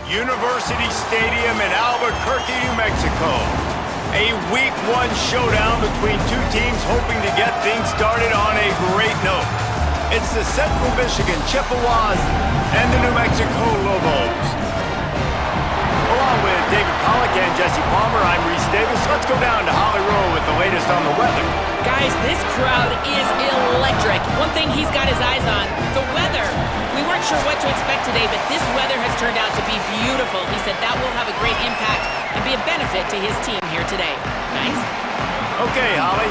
University Stadium in Albuquerque, New Mexico. A Week 1 showdown between two teams hoping to get things started on a great note. It's the Central Michigan Chippewas and the New Mexico Lobos. Along with David Pollack and Jesse Palmer, I'm Reese Davis. Let's go down to Holly Rowe with the latest on the weather. Guys, this crowd is electric. One thing he's got his eyes on, the weather. We weren't sure what to expect today, but this weather has turned out to be beautiful. He said that will have a great impact and be a benefit to his team here today. Guys? Okay, Holly.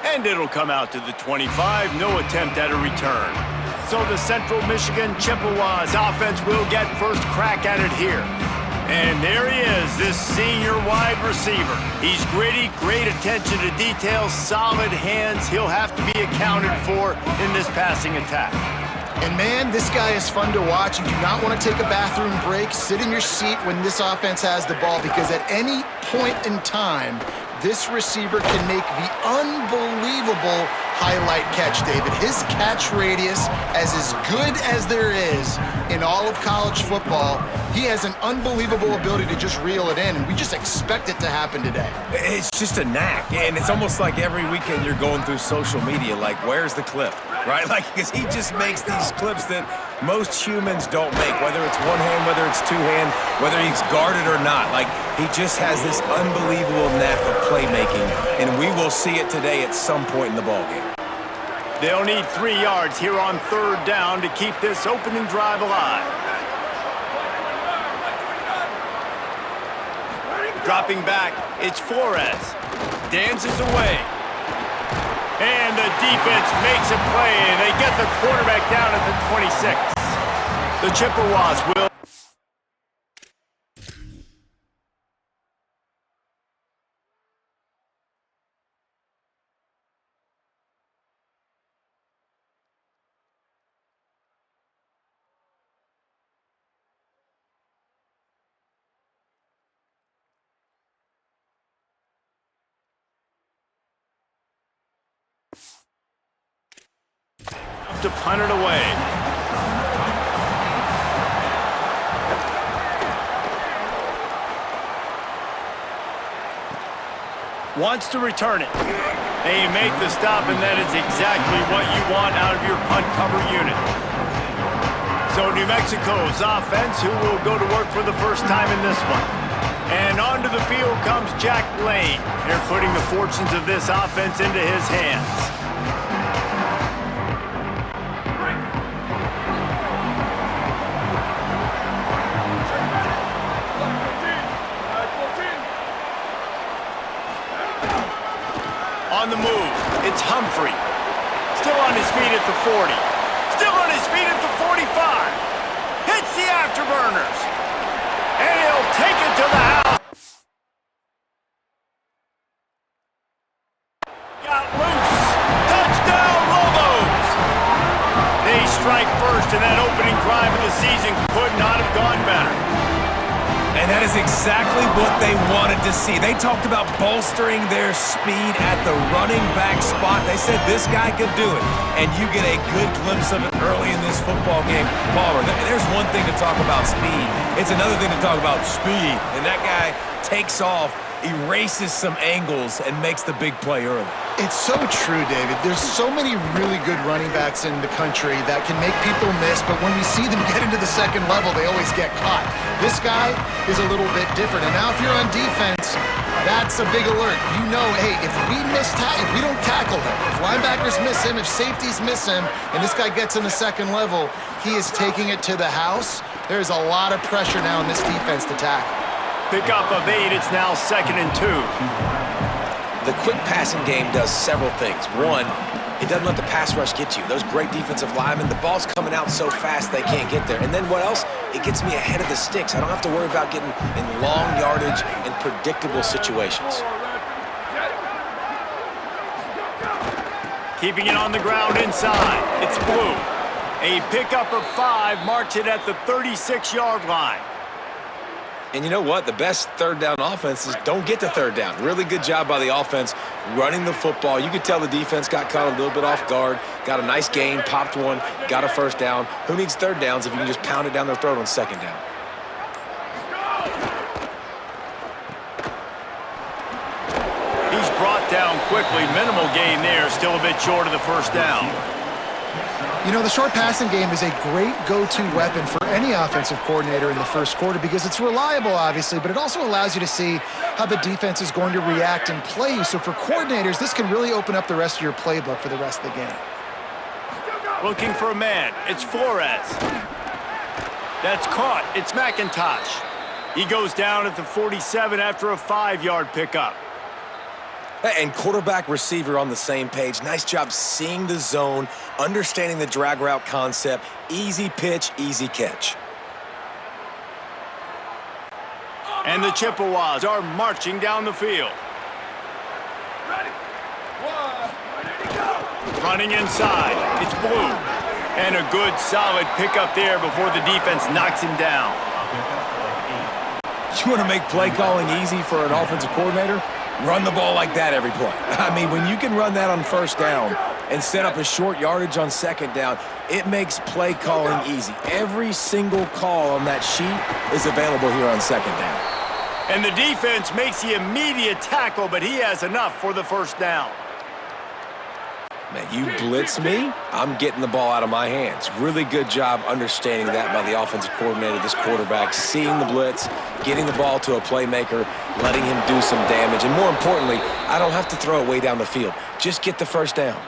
And it'll come out to the 25, no attempt at a return. So the Central Michigan Chippewas offense will get first crack at it here. And there he is, this senior wide receiver. He's gritty, great attention to detail, solid hands. He'll have to be accounted for in this passing attack. And man, this guy is fun to watch. You do not want to take a bathroom break. Sit in your seat when this offense has the ball, because at any point in time, this receiver can make the unbelievable highlight catch, David. His catch radius is as good as there is in all of college football. He has an unbelievable ability to just reel it in, and we just expect it to happen today. It's just a knack, and it's almost like every weekend you're going through social media, like, where's the clip, right? Like, because he just makes these clips that most humans don't make, whether it's one hand, whether it's two hand, whether he's guarded or not. Like, he just has this unbelievable knack of playmaking, and we will see it today at some point in the ballgame. They'll need 3 yards here on third down to keep this opening drive alive. Dropping back, it's Flores. Dances away. And the defense makes a play, and they get the quarterback down at the 26. The Chippewas will... to punt it away. Wants to return it. They make the stop, and that is exactly what you want out of your punt cover unit. So New Mexico's offense, who will go to work for the first time in this one. And onto the field comes Jack Lane. They're putting the fortunes of this offense into his hands. On the move, it's Humphrey. Still on his feet at the 40. Still on his feet at the 45. Hits the afterburners. And he'll take it to the house. Got loose. Touchdown, Lobos. They strike first, and that opening drive of the season could not have gone better. And that is exactly what they wanted to see. They talked about bolstering their speed at the running back spot. They said this guy could do it. And you get a good glimpse of it early in this football game. Palmer, there's one thing to talk about speed. It's another thing to talk about speed. And that guy takes off, erases some angles, and makes the big play early. It's so true, David. There's so many really good running backs in the country that can make people miss, but when we see them get into the second level, they always get caught. This guy is a little bit different. And now if you're on defense, that's a big alert. You know, hey, if we don't tackle him, if linebackers miss him, if safeties miss him, and this guy gets in the second level, he is taking it to the house. There's a lot of pressure now in this defense to tackle. Pickup of 8, it's now 2nd and 2. The quick passing game does several things. One, it doesn't let the pass rush get you. Those great defensive linemen, the ball's coming out so fast they can't get there. And then what else? It gets me ahead of the sticks. I don't have to worry about getting in long yardage and predictable situations. Keeping it on the ground inside. It's Blue. A pickup of 5 marks it at the 36-yard line. And you know what? The best third down offenses don't get to third down. Really good job by the offense running the football. You could tell the defense got caught a little bit off guard, got a nice gain, popped one, got a first down. Who needs third downs if you can just pound it down their throat on second down? He's brought down quickly. Minimal gain there. Still a bit short of the first down. You know, the short passing game is a great go-to weapon for any offensive coordinator in the first quarter because it's reliable, obviously, but it also allows you to see how the defense is going to react and play. So for coordinators, this can really open up the rest of your playbook for the rest of the game. Looking for a man. It's Flores. That's caught. It's McIntosh. He goes down at the 47 after a 5-yard pickup. And quarterback receiver on the same page. Nice job seeing the zone, understanding the drag route concept. Easy pitch, easy catch. And the Chippewas are marching down the field. Running inside. It's Blue. And a good, solid pickup there before the defense knocks him down. You want to make play calling easy for an offensive coordinator? Run the ball like that every play. I mean, when you can run that on first down and set up a short yardage on second down, it makes play calling easy. Every single call on that sheet is available here on second down. And the defense makes the immediate tackle, but he has enough for the first down. Man, you blitz me, I'm getting the ball out of my hands. Really good job understanding that by the offensive coordinator, this quarterback, seeing the blitz, getting the ball to a playmaker, letting him do some damage. And more importantly, I don't have to throw it way down the field. Just get the first down.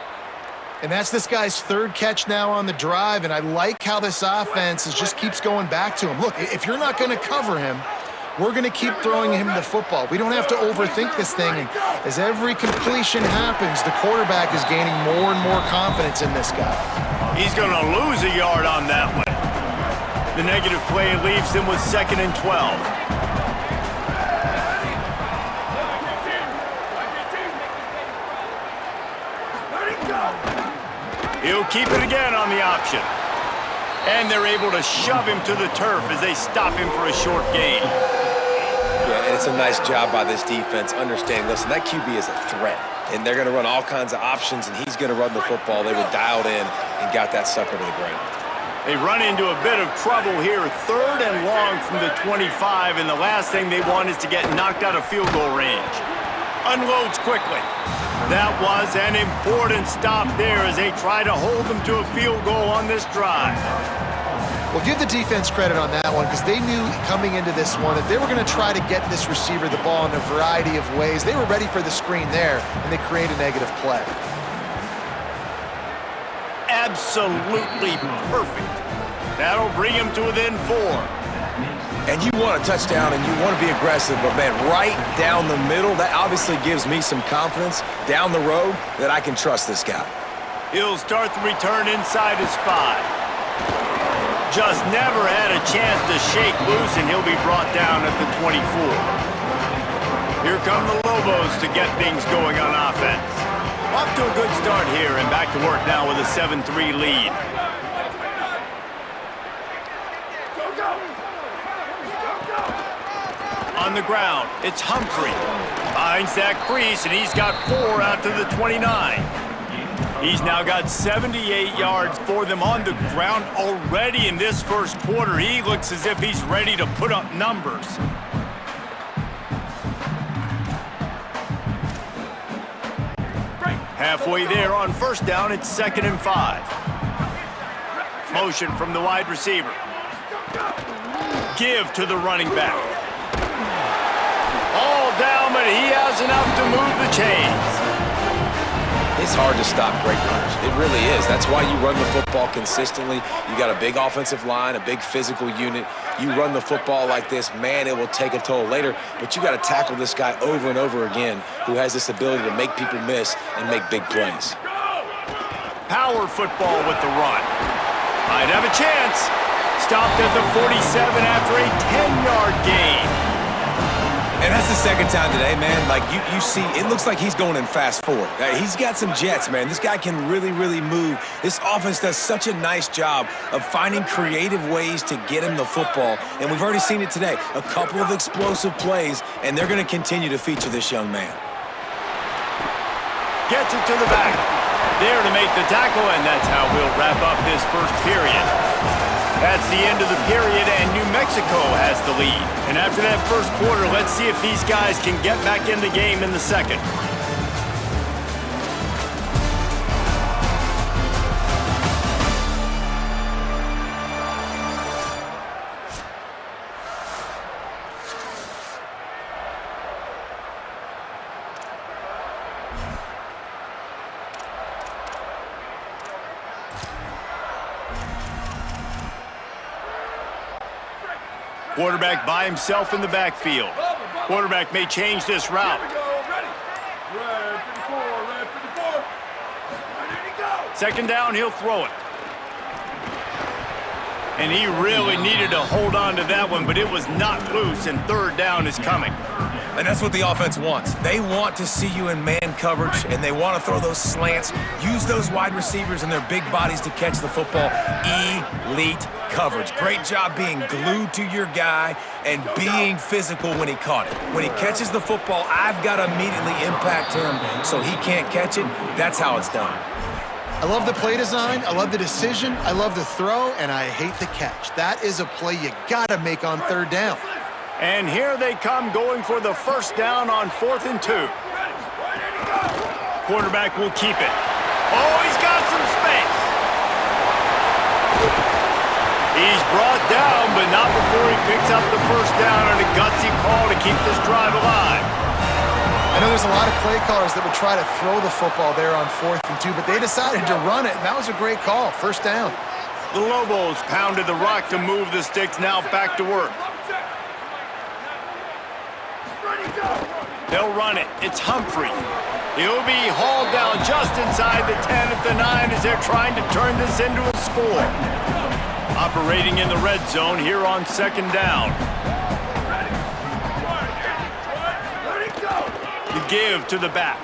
And that's this guy's third catch now on the drive, and I like how this offense just keeps going back to him. Look, if you're not going to cover him, we're going to keep throwing him the football. We don't have to overthink this thing. And as every completion happens, the quarterback is gaining more and more confidence in this guy. He's going to lose a yard on that one. The negative play leaves him with 2nd and 12. He'll keep it again on the option. And they're able to shove him to the turf as they stop him for a short gain. Yeah, and it's a nice job by this defense understanding, listen, that QB is a threat. And they're going to run all kinds of options, and he's going to run the football. They were dialed in and got that sucker to the ground. They run into a bit of trouble here. 3rd and long from the 25, and the last thing they want is to get knocked out of field goal range. Unloads quickly. That was an important stop there as they try to hold them to a field goal on this drive. Well, give the defense credit on that one because they knew coming into this one that they were going to try to get this receiver the ball in a variety of ways. They were ready for the screen there, and they create a negative play. Absolutely perfect. That'll bring him to within 4. And you want a touchdown and you want to be aggressive, but man, right down the middle, that obviously gives me some confidence down the road that I can trust this guy. He'll start the return inside his 5. Just never had a chance to shake loose, and he'll be brought down at the 24. Here come the Lobos to get things going on offense. Off to a good start here, and back to work now with a 7-3 lead. On the ground, it's Humphrey. Finds that crease, and he's got 4 out to the 29. He's now got 78 yards for them on the ground already in this first quarter. He looks as if he's ready to put up numbers. Halfway there on first down, it's 2nd and 5. Motion from the wide receiver. Give to the running back. All down, but he has enough to move the chains. It's hard to stop great runners. It really is. That's why you run the football consistently. You got a big offensive line, a big physical unit. You run the football like this, man, it will take a toll later. But you got to tackle this guy over and over again who has this ability to make people miss and make big plays. Power football with the run. Might have a chance. Stopped at the 47 after a 10-yard gain. And that's the second time today, man. Like, you see, it looks like he's going in fast forward. He's got some jets, man. This guy can really, really move. This offense does such a nice job of finding creative ways to get him the football. And we've already seen it today. A couple of explosive plays, and they're going to continue to feature this young man. Gets it to the back. There to make the tackle, and that's how we'll wrap up this first period. That's the end of the period, and New Mexico has the lead. And after that first quarter, let's see if these guys can get back in the game in the second. Quarterback by himself in the backfield. Quarterback may change this route. Second down, he'll throw it. And he really needed to hold on to that one, but it was not loose, and third down is coming. And that's what the offense wants. They want to see you in man coverage, and they want to throw those slants, use those wide receivers and their big bodies to catch the football. Elite coverage. Great job being glued to your guy and being physical when he caught it. When he catches the football, I've got to immediately impact him so he can't catch it. That's how it's done. I love the play design, I love the decision, I love the throw, and I hate the catch. That is a play you gotta make on third down. And here they come going for the first down on 4th and 2. Quarterback will keep it. Oh, he's got some space. He's brought down, but not before he picks up the first down on a gutsy call to keep this drive alive. I know there's a lot of play callers that would try to throw the football there on 4th and 2, but they decided to run it, and that was a great call. First down. The Lobos pounded the rock to move the sticks, now back to work. They'll run it. It's Humphrey. He'll be hauled down just inside the 10 at the 9 as they're trying to turn this into a score. Operating in the red zone here on second down. The give to the back.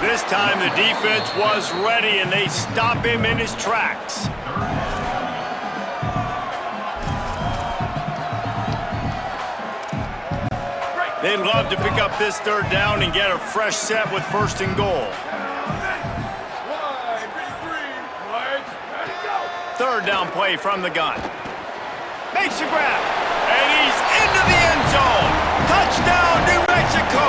This time the defense was ready and they stop him in his tracks. They'd love to pick up this third down and get a fresh set with 1st and goal. Third down play from the gun. Makes a grab, and he's into the end zone. Touchdown, New Mexico!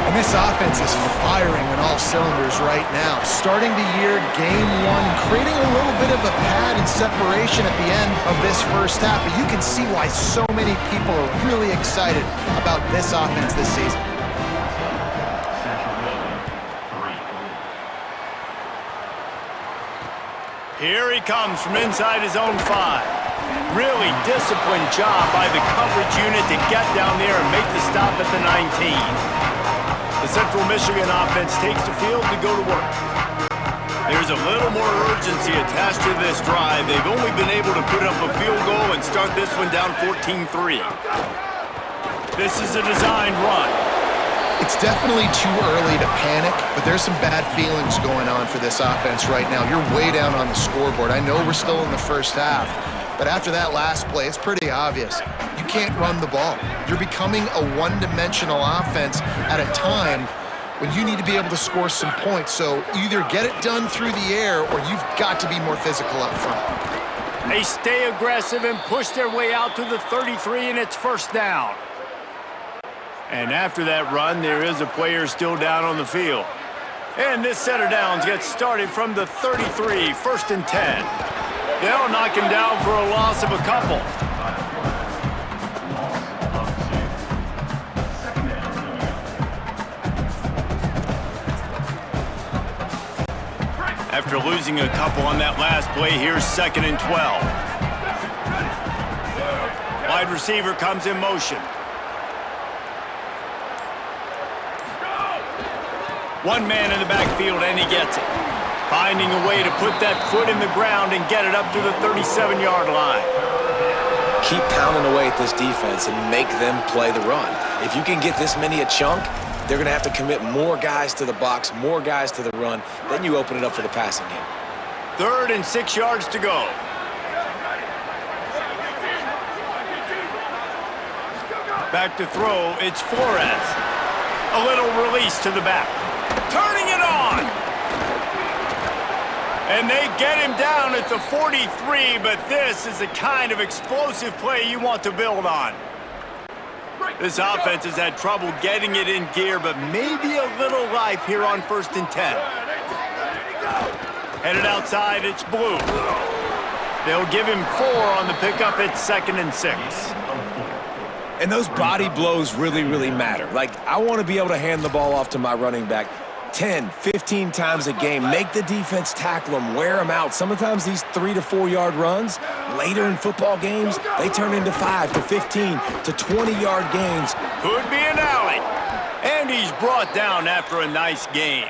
And this offense is firing on all cylinders right now. Starting the year, game 1, creating a little bit of a pad and separation at the end of this first half. But you can see why so many people are really excited about this offense this season. Here he comes from inside his own 5. Really disciplined job by the coverage unit to get down there and make the stop at the 19. The Central Michigan offense takes the field to go to work. There's a little more urgency attached to this drive. They've only been able to put up a field goal and start this one down 14-3. This is a designed run. It's definitely too early to panic, but there's some bad feelings going on for this offense right now. You're way down on the scoreboard. I know we're still in the first half, but after that last play, it's pretty obvious. You can't run the ball. You're becoming a one-dimensional offense at a time when you need to be able to score some points. So either get it done through the air or you've got to be more physical up front. They stay aggressive and push their way out to the 33, and it's first down. And after that run, there is a player still down on the field. And this set of downs gets started from the 33, 1st and 10. They'll knock him down for a loss of a couple. After losing a couple on that last play, here's 2nd and 12. Wide receiver comes in motion. One man in the backfield, and he gets it. Finding a way to put that foot in the ground and get it up to the 37-yard line. keep pounding away at this defense and make them play the run. If you can get this many a chunk, they're going to have to commit more guys to the box, more guys to the run. Then you open it up for the passing game. 3rd and 6 yards to go. Back to throw, it's Flores. A little release to the back. Turning it on! And they get him down at the 43, but this is the kind of explosive play you want to build on. This offense has had trouble getting it in gear, but maybe a little life here on 1st and 10. Headed outside, it's Blue. They'll give him 4 on the pickup. It's 2nd and 6. And those body blows really, really matter. Like, I want to be able to hand the ball off to my running back 10, 15 times a game. Make the defense tackle them, wear them out. Sometimes these 3 to 4 yard runs, later in football games, they turn into 5 to 15 to 20-yard gains. Could be an alley. And he's brought down after a nice gain.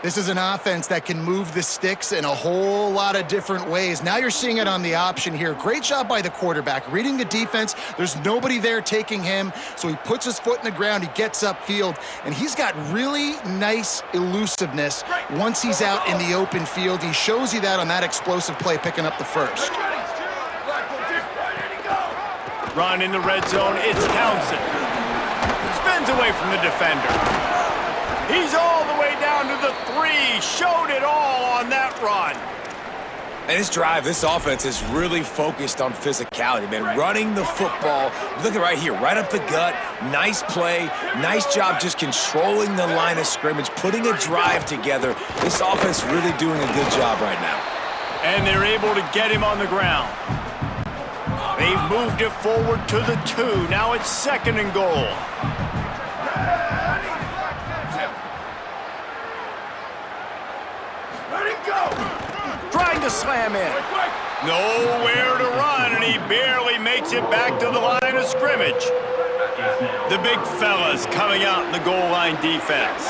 This is an offense that can move the sticks in a whole lot of different ways. Now you're seeing it on the option here. Great job by the quarterback. Reading the defense, there's nobody there taking him, so he puts his foot in the ground, he gets upfield, and he's got really nice elusiveness once he's out in the open field. He shows you that on that explosive play, picking up the 1st. Run in the red zone, it's Townsend. Spins away from the defender. He's all the way down to the 3. Showed it all on that run. And this drive, this offense is really focused on physicality, man. Running the football. Look at right here, right up the gut. Nice play. Nice job just controlling the line of scrimmage, putting a drive together. This offense really doing a good job right now. And they're able to get him on the ground. They've moved it forward to the 2. Now it's 2nd and goal. Trying to slam in. Nowhere to run, and he barely makes it back to the line of scrimmage. The big fellas coming out in the goal line defense.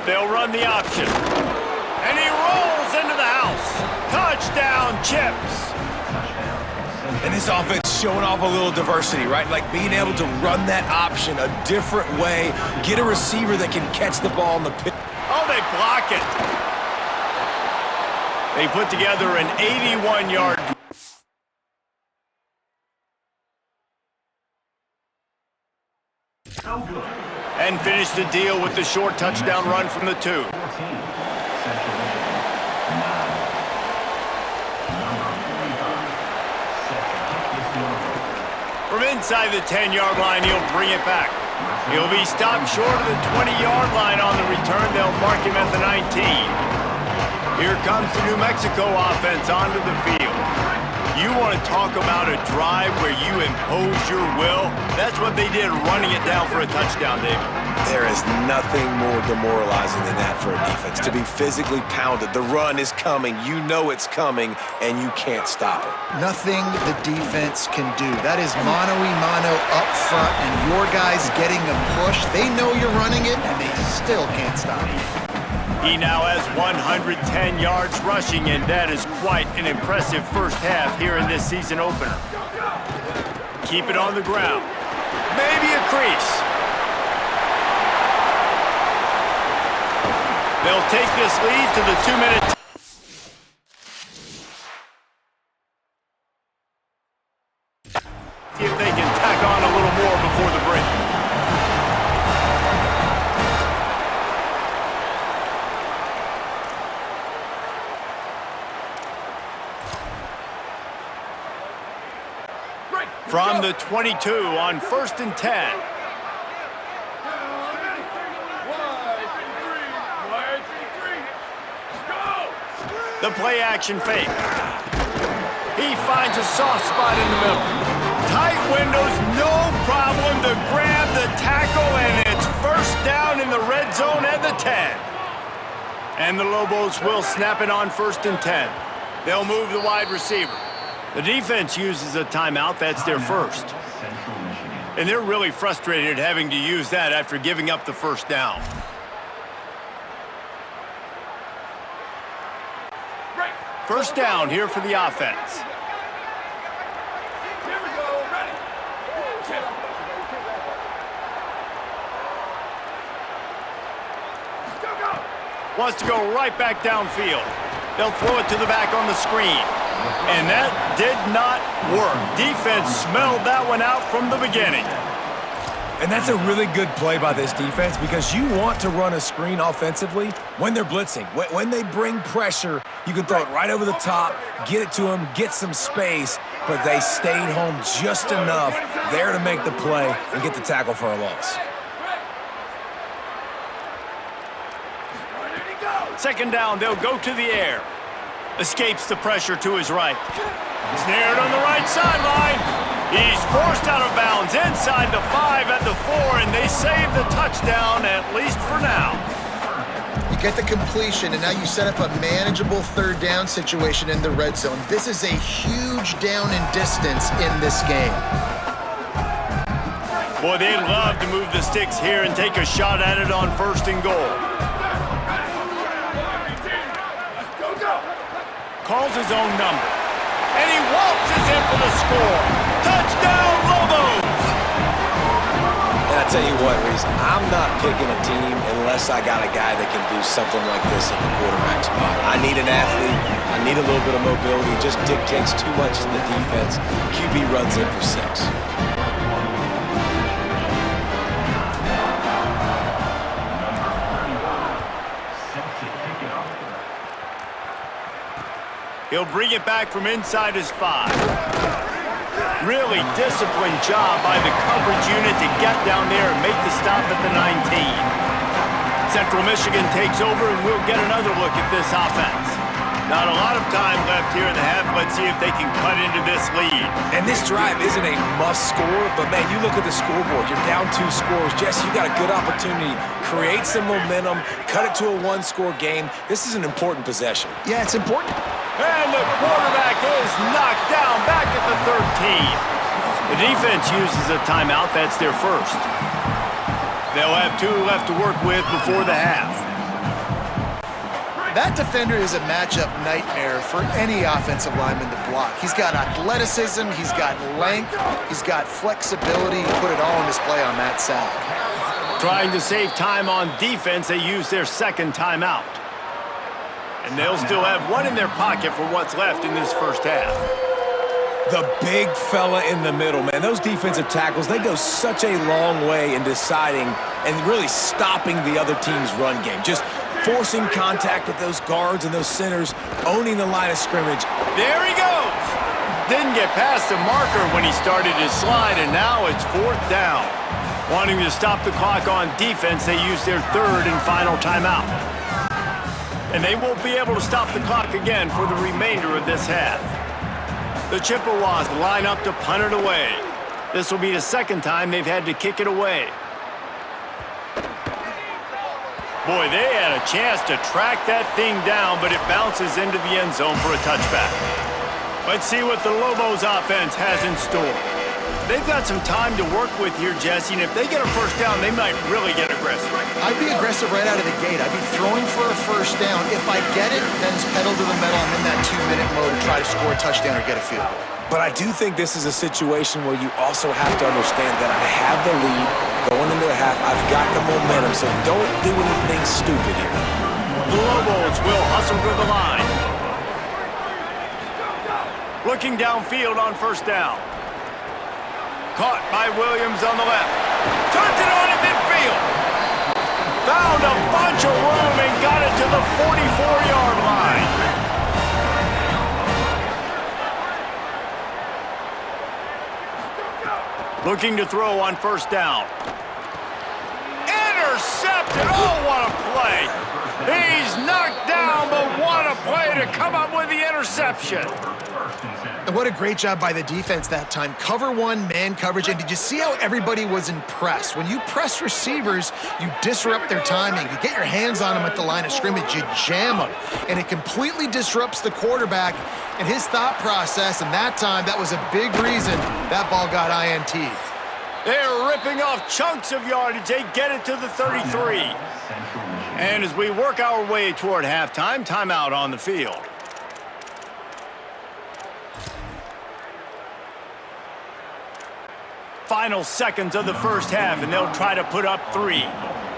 They'll run the option. And he rolls into the house. Touchdown, Chips. And this offense showing off a little diversity, right? Like being able to run that option a different way, get a receiver that can catch the ball in the pit. Oh, they block it. They put together an 81-yard. And finish the deal with the short touchdown run from the 2. From inside the 10-yard line, he'll bring it back. He'll be stopped short of the 20-yard line on the return. They'll mark him at the 19. Here comes the New Mexico offense onto the field. You want to talk about a drive where you impose your will? That's what they did, running it down for a touchdown, David. There is nothing more demoralizing than that for a defense, to be physically pounded. The run is coming, you know it's coming, and you can't stop it. Nothing the defense can do. That is mano-a-mano up front, and your guys getting a push. They know you're running it, and they still can't stop it. He now has 110 yards rushing, and that is quite an impressive first half here in this season opener. Keep it on the ground. Maybe a crease. They'll take this lead to the 2-minute. See if they can tack on a little more before the break. From the 22 on 1st and 10. The play action fake. He finds a soft spot in the middle. Tight windows, no problem to grab the tackle, and it's first down in the red zone at the 10. And the Lobos will snap it on 1st and 10. They'll move the wide receiver. The defense uses a timeout. That's their first. And they're really frustrated having to use that after giving up the first down. First down here for the offense. Wants to go right back downfield. They'll throw it to the back on the screen. And that did not work. Defense smelled that one out from the beginning. And that's a really good play by this defense because you want to run a screen offensively when they're blitzing. When they bring pressure, you can throw it right over the top, get it to them, get some space, but they stayed home just enough there to make the play and get the tackle for a loss. Second down, they'll go to the air. Escapes the pressure to his right. Snared on the right sideline. He's forced out of bounds inside the 5 at the 4, and they save the touchdown, at least for now. You get the completion, and now you set up a manageable third down situation in the red zone. This is a huge down in distance in this game. Boy, they'd love to move the sticks here and take a shot at it on 1st and goal. Calls his own number. And he waltzes in for the score. Touchdown, Lobos! And I tell you what, Reese, I'm not picking a team unless I got a guy that can do something like this at the quarterback spot. I need an athlete. I need a little bit of mobility. It just dictates too much in the defense. QB runs in for 6. He'll bring it back from inside his 5. Really disciplined job by the coverage unit to get down there and make the stop at the 19. Central Michigan takes over, and we'll get another look at this offense. Not a lot of time left here in the half. Let's see if they can cut into this lead. And this drive isn't a must score, but man, you look at the scoreboard. You're down 2 scores. Jesse, you got a good opportunity. Create some momentum. Cut it to a 1-score game. This is an important possession. Yeah, it's important. And the quarterback is knocked down back at the 13. The defense uses a timeout. That's their first. They'll have 2 left to work with before the half. That defender is a matchup nightmare for any offensive lineman to block. He's got athleticism, he's got length, he's got flexibility. He put it all on display on that sack. Trying to save time on defense, they use their second timeout. And they'll still have 1 in their pocket for what's left in this first half. The big fella in the middle, man. Those defensive tackles, they go such a long way in deciding and really stopping the other team's run game. Just forcing contact with those guards and those centers, owning the line of scrimmage. There he goes! Didn't get past the marker when he started his slide, and now it's 4th down. Wanting to stop the clock on defense, they use their 3rd and final timeout. And they won't be able to stop the clock again for the remainder of this half. The Chippewas line up to punt it away. This will be the 2nd time they've had to kick it away. Boy, they had a chance to track that thing down, but it bounces into the end zone for a touchback. Let's see what the Lobos offense has in store. They've got some time to work with here, Jesse, and if they get a first down, they might really get aggressive. I'd be aggressive right out of the gate. I'd be throwing for a first down. If I get it, then it's pedal to the metal. I'm in that 2-minute mode to try to score a touchdown or get a field goal. But I do think this is a situation where you also have to understand that I have the lead going into the half. I've got the momentum, so don't do anything stupid here. The Lobos will hustle to the line. Looking downfield on first down. Caught by Williams on the left. Turns it on in midfield. Found a bunch of room and got it to the 44-yard line. Looking to throw on first down. Intercepted. Oh, what a play. He's knocked down, but what a play to come up with the interception. And what a great job by the defense that time. Cover 1, man coverage. And did you see how everybody was impressed? When you press receivers, you disrupt their timing. You get your hands on them at the line of scrimmage. You jam them. And it completely disrupts the quarterback and his thought process. And that time, that was a big reason that ball got INT'd. They're ripping off chunks of yardage. They get it to the 33. And as we work our way toward halftime, timeout on the field. Final seconds of the first half, and they'll try to put up 3.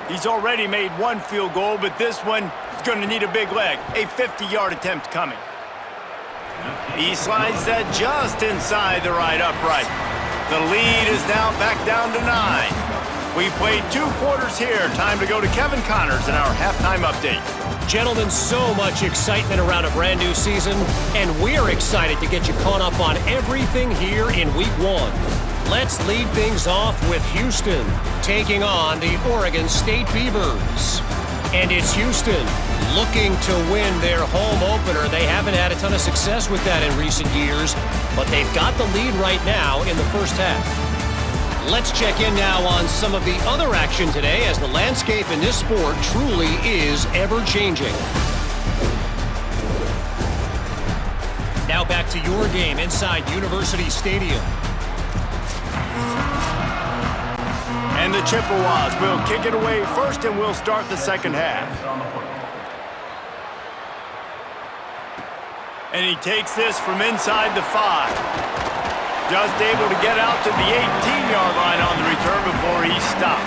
He's already made 1 field goal, but this one is going to need a big leg. A 50-yard attempt coming. He slides that just inside the right upright. The lead is now back down to 9. We've played 2 quarters here. Time to go to Kevin Connors in our halftime update. Gentlemen, so much excitement around a brand new season, and we're excited to get you caught up on everything here in Week 1. Let's lead things off with Houston, taking on the Oregon State Beavers. And it's Houston looking to win their home opener. They haven't had a ton of success with that in recent years, but they've got the lead right now in the first half. Let's check in now on some of the other action today, as the landscape in this sport truly is ever-changing. Now back to your game inside University Stadium. And the Chippewas will kick it away first, and we'll start the second half. And he takes this from inside the 5. Just able to get out to the 18-yard line on the return before he stopped.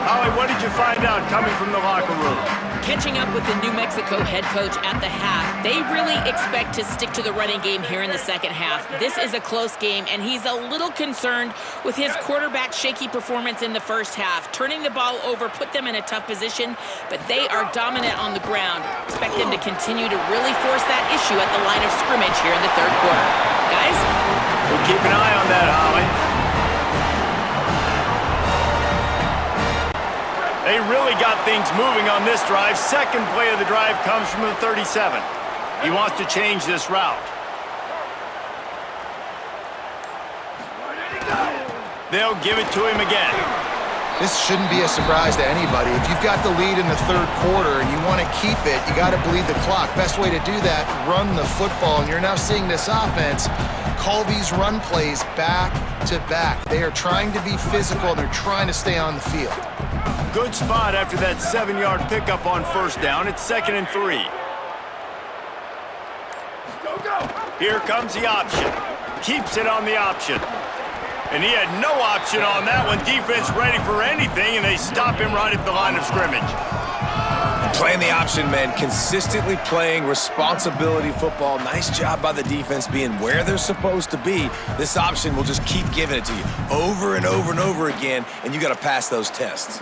Holly, what did you find out coming from the locker room? Catching up with the New Mexico head coach at the half, they really expect to stick to the running game here in the second half. This is a close game, and he's a little concerned with his quarterback's shaky performance in the first half. Turning the ball over put them in a tough position, but they are dominant on the ground. Expect them to continue to really force that issue at the line of scrimmage here in the third quarter. Guys? We'll keep an eye on that, Holly. They really got things moving on this drive. Second play of the drive comes from the 37. He wants to change this route. They'll give it to him again. This shouldn't be a surprise to anybody. If you've got the lead in the third quarter and you want to keep it, you got to bleed the clock. Best way to do that, run the football. And you're now seeing this offense call these run plays back to back. They are trying to be physical, and they're trying to stay on the field. Good spot after that 7-yard pickup on first down. It's 2nd and 3. Here comes the option. Keeps it on the option. And he had no option on that one. Defense ready for anything, and they stop him right at the line of scrimmage. Playing the option, man. Consistently playing responsibility football. Nice job by the defense being where they're supposed to be. This option will just keep giving it to you over and over and over again, and you got to pass those tests.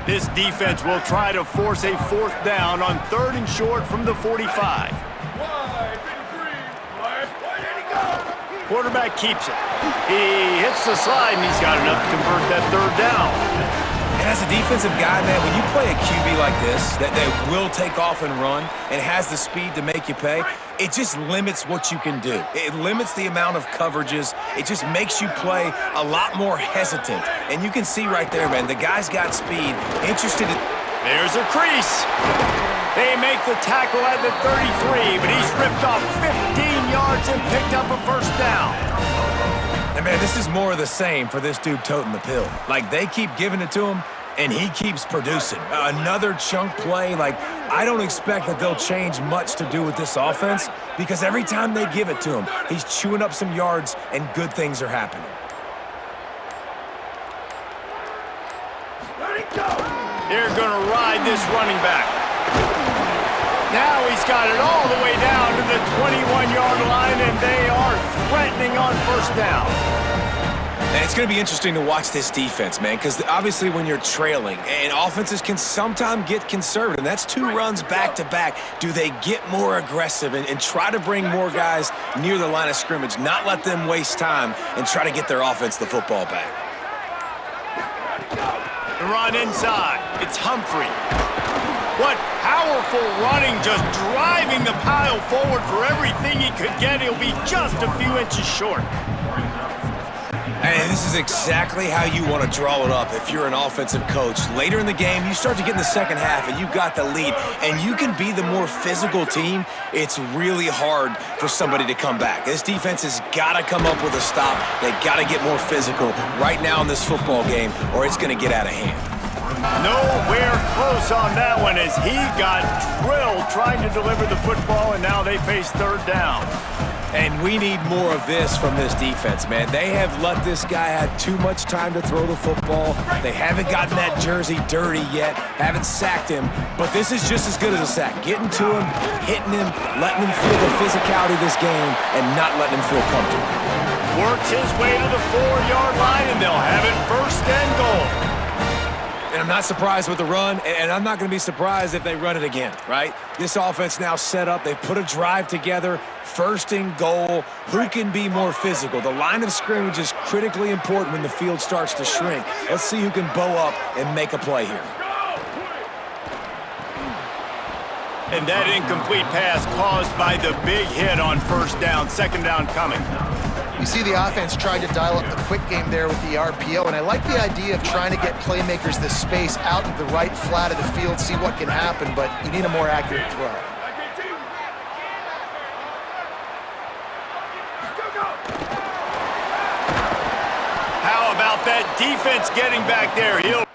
This defense will try to force a 4th down on 3rd and short from the 45. Quarterback keeps it. He hits the slide, and he's got enough to convert that 3rd down. And as a defensive guy, man, when you play a QB like this, that will take off and run and has the speed to make you pay, it just limits what you can do. It limits the amount of coverages. It just makes you play a lot more hesitant. And you can see right there, man, the guy's got speed, interested in... There's a crease. They make the tackle at the 33, but he's ripped off 15 yards and picked up a 1st down. And, man, this is more of the same for this dude toting the pill. Like, they keep giving it to him, and he keeps producing. Another chunk play. Like, I don't expect that they'll change much to do with this offense, because every time they give it to him, he's chewing up some yards, and good things are happening. They're going to ride this running back. Now he's got it all the way down to the 21-yard line, and they are threatening on 1st down. And it's going to be interesting to watch this defense, man, because obviously when you're trailing, and offenses can sometimes get conservative, and that's 2 runs back-to-back. Do they get more aggressive and try to bring more guys near the line of scrimmage, not let them waste time, and try to get their offense the football back? The run inside. It's Humphrey. What powerful running, just driving the pile forward for everything he could get. He'll be just a few inches short. And this is exactly how you want to draw it up if you're an offensive coach. Later in the game, you start to get in the second half, and you've got the lead, and you can be the more physical team. It's really hard for somebody to come back. This defense has got to come up with a stop. They got to get more physical right now in this football game, or it's going to get out of hand. Nowhere close on that one as he got drilled trying to deliver the football, and now they face 3rd down. And we need more of this from this defense, man. They have let this guy have too much time to throw the football. They haven't gotten that jersey dirty yet, haven't sacked him, but this is just as good as a sack. Getting to him, hitting him, letting him feel the physicality of this game, and not letting him feel comfortable. Works his way to the 4-yard line, and they'll have it 1st and goal. And I'm not surprised with the run, and I'm not going to be surprised if they run it again, right? This offense now set up. They've put a drive together, 1st and goal. Who can be more physical? The line of scrimmage is critically important when the field starts to shrink. Let's see who can bow up and make a play here. And that incomplete pass caused by the big hit on 1st down, 2nd down coming. You see the offense tried to dial up the quick game there with the RPO, and I like the idea of trying to get playmakers this space out of the right flat of the field, see what can happen, but you need a more accurate throw. How about that defense getting back there? He'll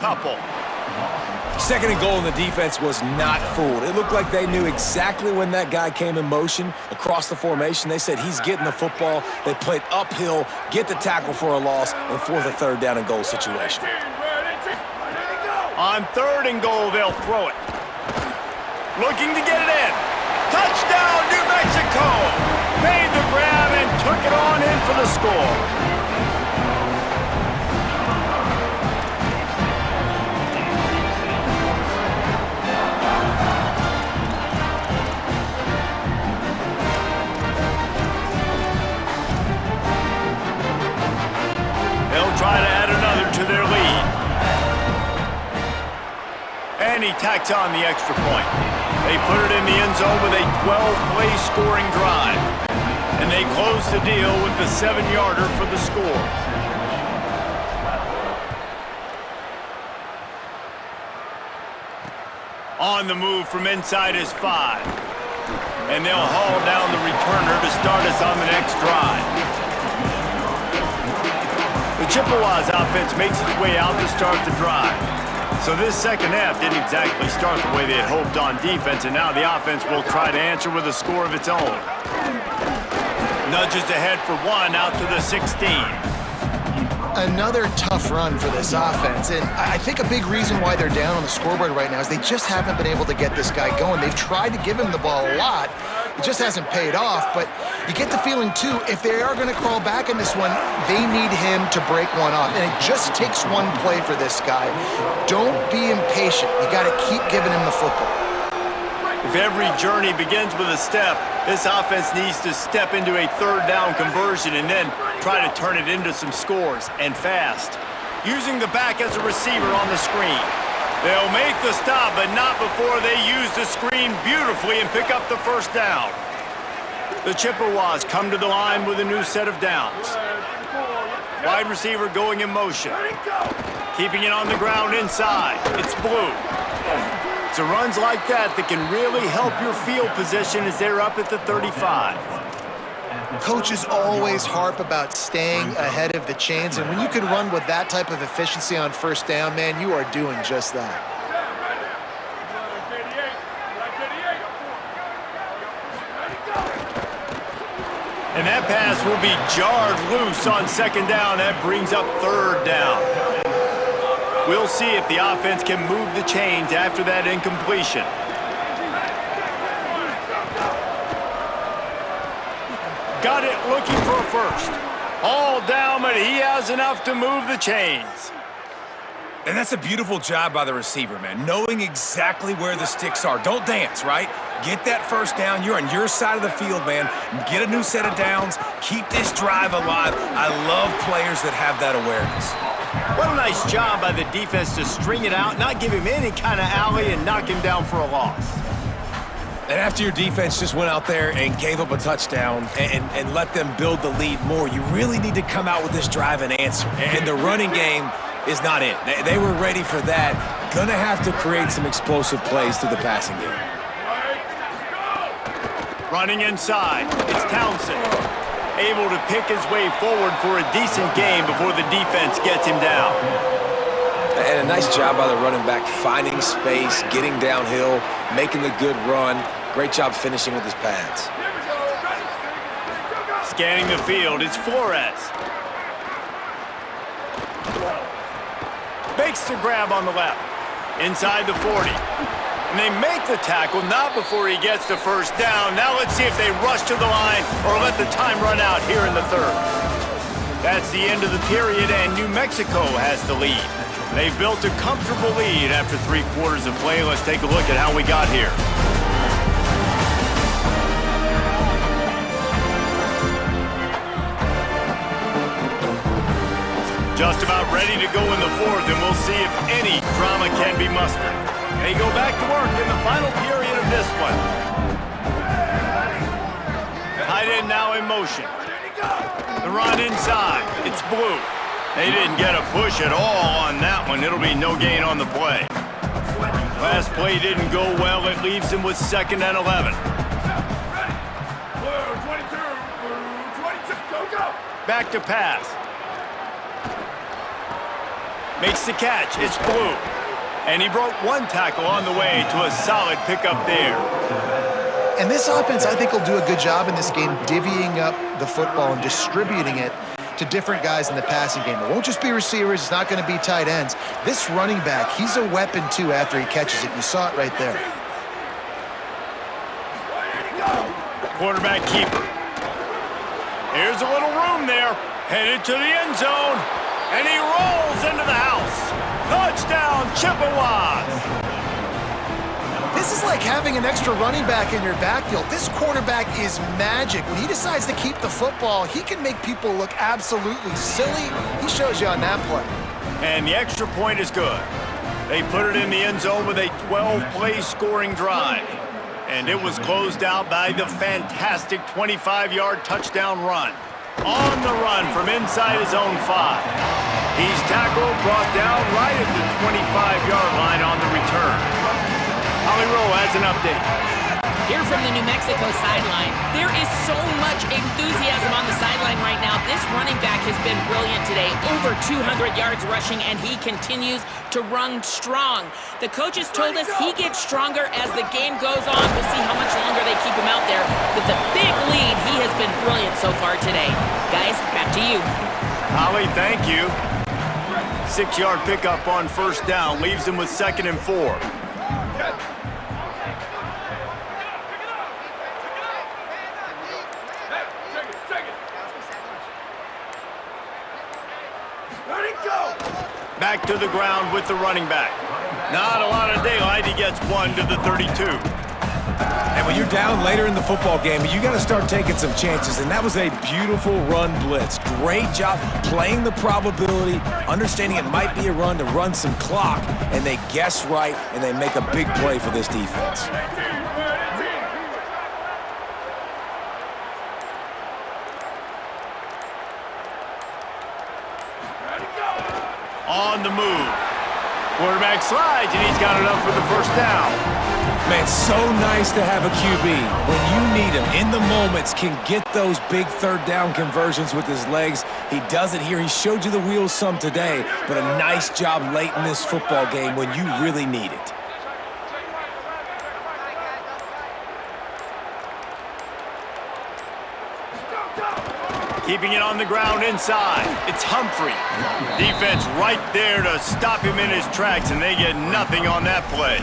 couple. 2nd and goal, and the defense was not fooled. It looked like they knew exactly when that guy came in motion across the formation. They said he's getting the football. They played uphill, get the tackle for a loss, and force a 3rd down and goal situation. On 3rd and goal, they'll throw it. Looking to get it in. Touchdown, New Mexico! Made the grab and took it on in for the score. Try to add another to their lead. And he tacks on the extra point. They put it in the end zone with a 12-play scoring drive. And they close the deal with the 7-yarder for the score. On the move from inside his 5. And they'll haul down the returner to start us on the next drive. The Chippewas offense makes its way out to start the drive. So this second half didn't exactly start the way they had hoped on defense, and now the offense will try to answer with a score of its own. Nudges ahead for 1 out to the 16. Another tough run for this offense, and I think a big reason why they're down on the scoreboard right now is they just haven't been able to get this guy going. They've tried to give him the ball a lot. It just hasn't paid off, but you get the feeling, too, if they are going to crawl back in this one, they need him to break one off, and it just takes one play for this guy. Don't be impatient. You got to keep giving him the football. If every journey begins with a step, this offense needs to step into a 3rd down conversion and then try to turn it into some scores, and fast. Using the back as a receiver on the screen. They'll make the stop, but not before they use the screen beautifully and pick up the 1st down. The Chippewas come to the line with a new set of downs. Wide receiver going in motion. Keeping it on the ground inside. It's Blue. It's runs like that can really help your field position as they're up at the 35. Coaches always harp about staying ahead of the chains, and when you can run with that type of efficiency on 1st down, man, you are doing just that. And that pass will be jarred loose on 2nd down. That brings up 3rd down. We'll see if the offense can move the chains after that incompletion. Got it, looking for a 1st. All down, but he has enough to move the chains. And that's a beautiful job by the receiver, man, knowing exactly where the sticks are. Don't dance, right? Get that 1st down. You're on your side of the field, man. Get a new set of downs. Keep this drive alive. I love players that have that awareness. What a nice job by the defense to string it out, not give him any kind of alley, and knock him down for a loss. And after your defense just went out there and gave up a touchdown and let them build the lead more, you really need to come out with this drive and answer. And the running game is not it. They were ready for that. Gonna have to create some explosive plays through the passing game. Running inside, it's Townsend. Able to pick his way forward for a decent game before the defense gets him down. And a nice job by the running back, finding space, getting downhill, making the good run. Great job finishing with his pads. Scanning the field, it's Flores. Makes the grab on the left. Inside the 40. And they make the tackle, not before he gets the first down. Now let's see if they rush to the line or let the time run out here in the third. That's the end of the period, and New Mexico has the lead. They've built a comfortable lead after 3 quarters of play. Let's take a look at how we got here. Just about ready to go in the fourth, and we'll see if any drama can be mustered. They go back to work in the final period of this one. Tight end now in motion. The run inside. It's Blue. They didn't get a push at all on that one. It'll be no gain on the play. Last play didn't go well. It leaves him with 2nd and 11. Back to pass. Makes the catch. It's Blue. And he broke 1 tackle on the way to a solid pickup there. And this offense, I think, will do a good job in this game divvying up the football and distributing it to different guys in the passing game. It won't just be receivers. It's not going to be tight ends. This running back, he's a weapon, too, after he catches it. You saw it right there. Quarterback keeper. Here's a little room there. Headed to the end zone. And he rolls into the house. Touchdown, Chippewas. This is like having an extra running back in your backfield. This quarterback is magic. When he decides to keep the football, he can make people look absolutely silly. He shows you on that play. And the extra point is good. They put it in the end zone with a 12-play scoring drive. And it was closed out by the fantastic 25-yard touchdown run. On the run from inside his own 5. He's tackled, brought down right at the 25-yard line on the return. Holly Rowe has an update. Here from the New Mexico sideline, there is so much enthusiasm on the sideline right now. This running back has been brilliant today. Over 200 yards rushing, and he continues to run strong. The coaches told us he gets stronger as the game goes on. We'll see how much longer they keep him out there. With a big lead, he has been brilliant so far today. Guys, back to you. Holly, thank you. 6-yard pickup on first down leaves him with 2nd and 4. Back to the ground with the running back. Not a lot of daylight. He gets 1 to the 32. And when you're down later in the football game, you got to start taking some chances. And that was a beautiful run blitz. Great job playing the probability, understanding it might be a run to run some clock. And they guess right, and they make a big play for this defense. On the move. Quarterback slides, and he's got enough for the first down. Man, so nice to have a QB. When you need him, in the moments, can get those big 3rd down conversions with his legs. He does it here. He showed you the wheels some today, but a nice job late in this football game when you really need it. Keeping it on the ground inside. It's Humphrey. Defense right there to stop him in his tracks, and they get nothing on that play.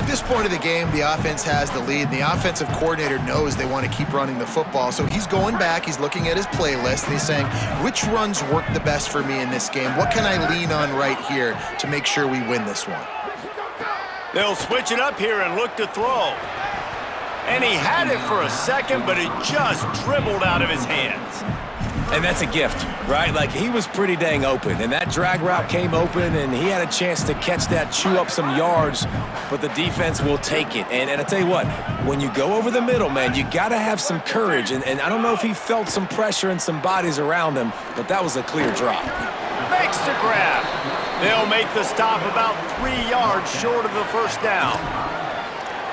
At this point of the game, the offense has the lead, and the offensive coordinator knows they want to keep running the football. So he's going back, he's looking at his playlist, and he's saying, which runs work the best for me in this game? What can I lean on right here to make sure we win this one? They'll switch it up here and look to throw. And he had it for a second, but it just dribbled out of his hands. And that's a gift, right? Like, he was pretty dang open, and that drag route came open, and he had a chance to catch that, chew up some yards, but the defense will take it. And I tell you what, when you go over the middle, man, you got to have some courage, and I don't know if he felt some pressure and some bodies around him, but that was a clear drop. Makes the grab. They'll make the stop about 3 yards short of the first down.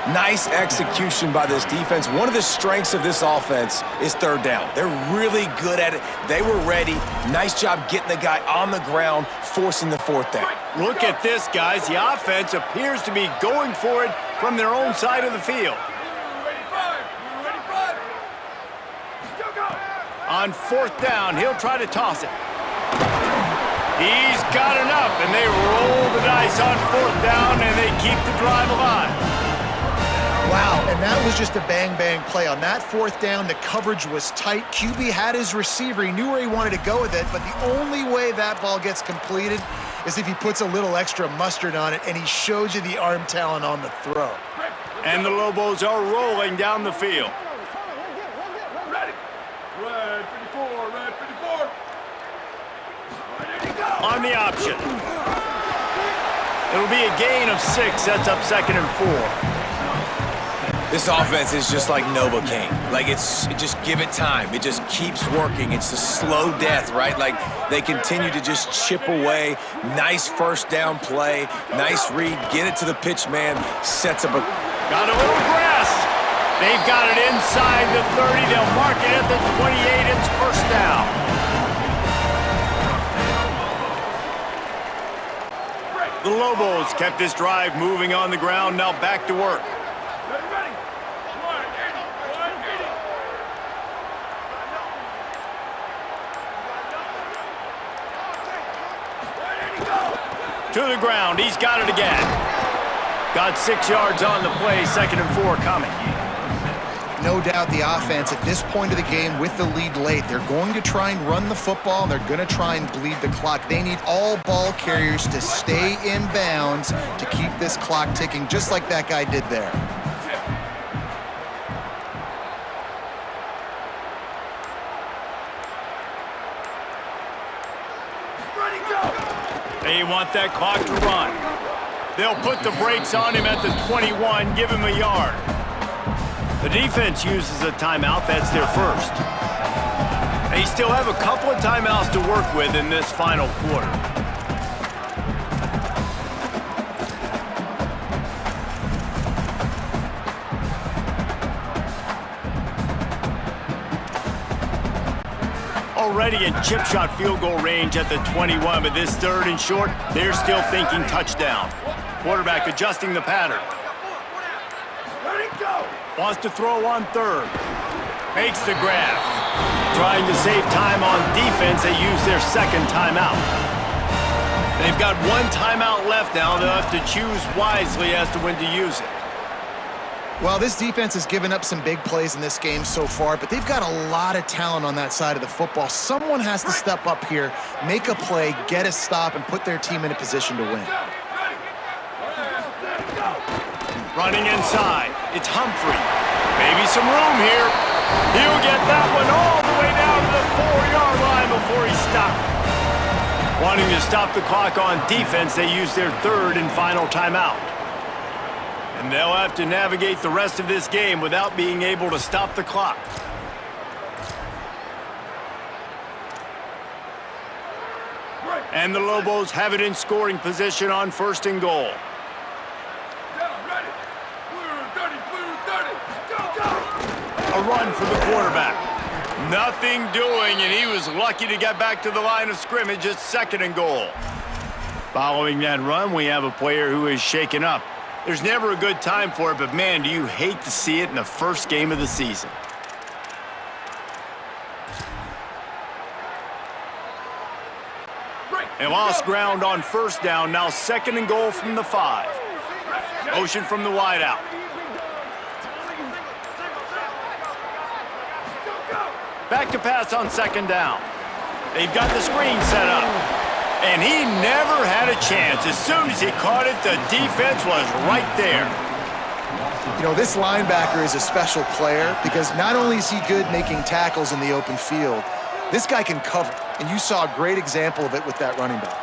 Nice execution by this defense. One of the strengths of this offense is third down. They're really good at it. They were ready. Nice job getting the guy on the ground, forcing the fourth down. Look at this, guys. The offense appears to be going for it from their own side of the field. On fourth down, he'll try to toss it. He's got enough, and they roll the dice on fourth down, and they keep the drive alive. Wow, and that was just a bang-bang play. On that fourth down, the coverage was tight. QB had his receiver. He knew where he wanted to go with it, but the only way that ball gets completed is if he puts a little extra mustard on it, and he shows you the arm talent on the throw. And the Lobos are rolling down the field. Ready. Red 54, red 54. Ready to go. On the option. It'll be a gain of 6. Sets up 2nd and 4. This offense is just like Novocaine. Like, just give it time. It just keeps working. It's a slow death, right? Like, they continue to just chip away. Nice first down play. Nice read. Get it to the pitch man. Sets up a... Got a little grass. They've got it inside the 30. They'll mark it at the 28. It's first down. The Lobos kept this drive moving on the ground. Now back to work. Ready. 180, 180. To the ground. He's got it again. Got 6 yards on the play. 2nd and 4 coming. No doubt the offense at this point of the game with the lead late, they're going to try and run the football, and they're going to try and bleed the clock. They need all ball carriers to stay in bounds to keep this clock ticking, just like that guy did there. Ready, go. They want that clock to run. They'll put the brakes on him at the 21, give him a yard. The defense uses a timeout. That's their first. They still have a couple of timeouts to work with in this final quarter. Already in chip shot field goal range at the 21, but this 3rd and short, they're still thinking touchdown. Quarterback adjusting the pattern. Ready, go. Wants to throw on 3rd. Makes the grab. Trying to save time on defense, they use their 2nd timeout. They've got 1 timeout left now. They'll have to choose wisely as to when to use it. Well, this defense has given up some big plays in this game so far, but they've got a lot of talent on that side of the football. Someone has to step up here, make a play, get a stop, and put their team in a position to win. Running inside, it's Humphrey. Maybe some room here. He'll get that one all the way down to the 4-yard line before he stopped. Wanting to stop the clock on defense, they use their 3rd and final timeout. And they'll have to navigate the rest of this game without being able to stop the clock. And the Lobos have it in scoring position on 1st and goal. A run for the quarterback. Nothing doing, and he was lucky to get back to the line of scrimmage at 2nd and goal. Following that run, we have a player who is shaken up. There's never a good time for it, but man, do you hate to see it in the first game of the season. They lost ground on 1st down, now 2nd and goal from the 5. Motion from the wideout. Back to pass on 2nd down. They've got the screen set up. And he never had a chance. As soon as he caught it, the defense was right there. You know, this linebacker is a special player because not only is he good making tackles in the open field, this guy can cover. And you saw a great example of it with that running back.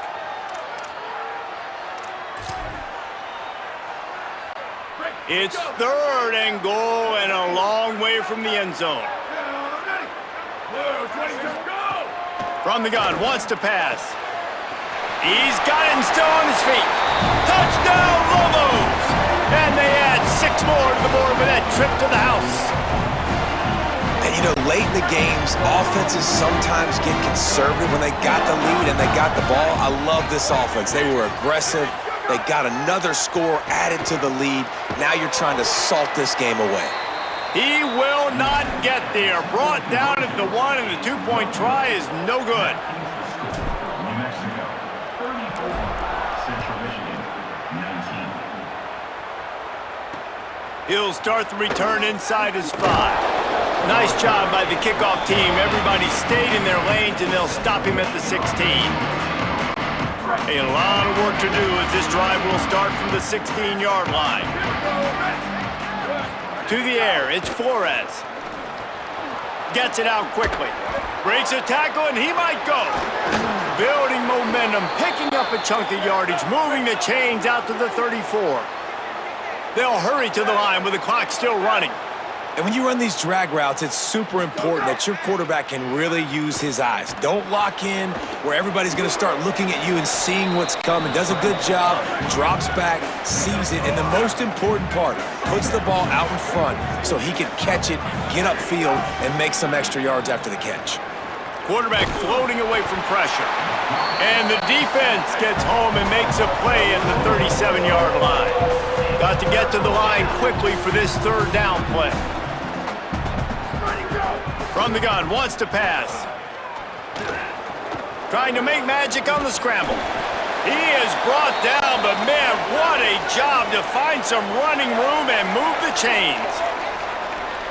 It's 3rd and goal and a long way from the end zone. From the gun, wants to pass. He's got it and still on his feet. Touchdown, Lobos! And they add 6 more to the board with that trip to the house. And, you know, late in the games, offenses sometimes get conservative when they got the lead and they got the ball. I love this offense. They were aggressive. They got another score added to the lead. Now you're trying to salt this game away. He will not get there. Brought down at the 1, and the 2-point try is no good. New Mexico, 34. Central Michigan, 19. He'll start the return inside his 5. Nice job by the kickoff team. Everybody stayed in their lanes, and they'll stop him at the 16. A lot of work to do as this drive will start from the 16-yard line. To the air, it's Flores. Gets it out quickly. Breaks a tackle, and he might go. Building momentum, picking up a chunk of yardage, moving the chains out to the 34. They'll hurry to the line with the clock still running. And when you run these drag routes, it's super important that your quarterback can really use his eyes. Don't lock in where everybody's going to start looking at you and seeing what's coming. Does a good job, drops back, sees it, and the most important part, puts the ball out in front so he can catch it, get upfield, and make some extra yards after the catch. Quarterback floating away from pressure. And the defense gets home and makes a play at the 37-yard line. Got to get to the line quickly for this third down play. From the gun, wants to pass. Trying to make magic on the scramble. He is brought down, but man, what a job to find some running room and move the chains.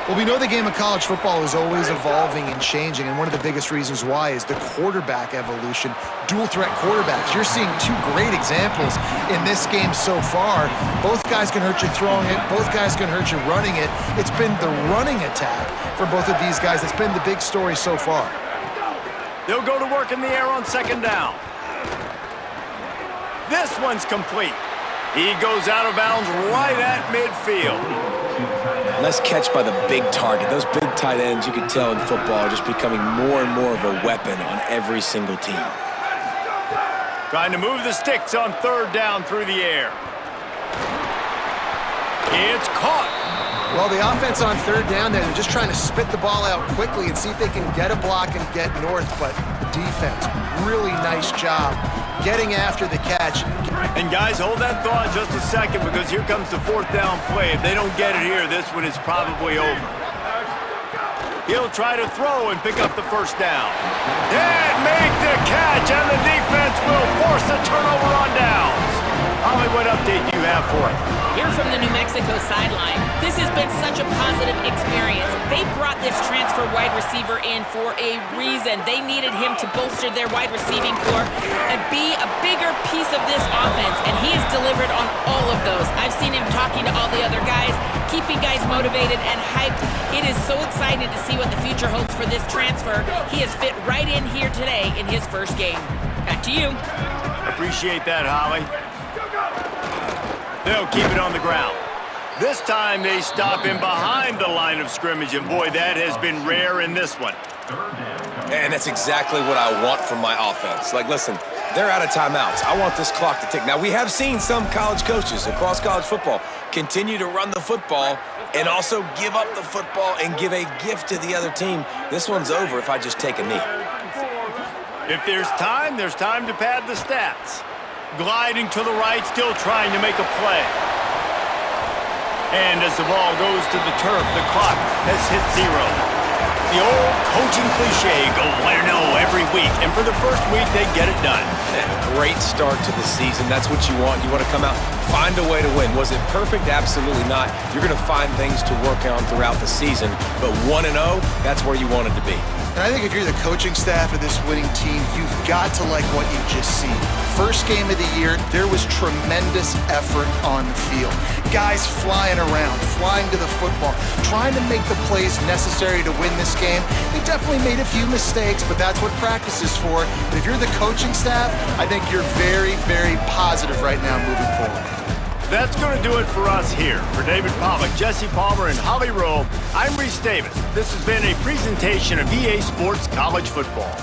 Well, we know the game of college football is always evolving and changing, and one of the biggest reasons why is the quarterback evolution, dual threat quarterbacks. You're seeing 2 great examples in this game so far. Both guys can hurt you throwing it. Both guys can hurt you running it. It's been the running attack for both of these guys that's been the big story so far. They'll go to work in the air on 2nd down. This one's complete. He goes out of bounds right at midfield. Nice catch by the big target. Those big tight ends, you can tell in football, are just becoming more and more of a weapon on every single team. Trying to move the sticks on 3rd down through the air. It's caught. Well, the offense on 3rd down there, they're just trying to spit the ball out quickly and see if they can get a block and get north, but the defense, really nice job getting after the catch. And guys, hold that thought just a second, because here comes the 4th down play. If they don't get it here, this one is probably over. He'll try to throw and pick up the 1st down. And make the catch, and the defense will force a turnover on downs. Holly, what update do you have for it? Here from the New Mexico sideline, this has been such a positive experience. They brought this transfer wide receiver in for a reason. They needed him to bolster their wide receiving core and be a bigger piece of this offense, and he has delivered on all of those. I've seen him talking to all the other guys, keeping guys motivated and hyped. It is so exciting to see what the future holds for this transfer. He has fit right in here today in his first game. Back to you. Appreciate that, Holly. They'll keep it on the ground. This time they stop him behind the line of scrimmage, and boy, that has been rare in this one. And that's exactly what I want from my offense. Like, listen, they're out of timeouts. I want this clock to tick. Now, we have seen some college coaches across college football continue to run the football and also give up the football and give a gift to the other team. This one's over if I just take a knee. If there's time to pad the stats. Gliding to the right, still trying to make a play. And as the ball goes to the turf, the clock has hit 0. The old coaching cliche, go win or no every week. And for the first week, they get it done. Great start to the season. That's what you want. You want to come out, find a way to win. Was it perfect? Absolutely not. You're going to find things to work on throughout the season. But 1-0, that's where you want it to be. And I think if you're the coaching staff of this winning team, you've got to like what you've just seen. First game of the year, there was tremendous effort on the field. Guys flying around, flying to the football, trying to make the plays necessary to win this game. They definitely made a few mistakes, but that's what practice is for. But if you're the coaching staff, I think you're very, very positive right now moving forward. That's going to do it for us here. For David Pollack, Jesse Palmer, and Holly Rowe, I'm Reese Davis. This has been a presentation of EA Sports College Football.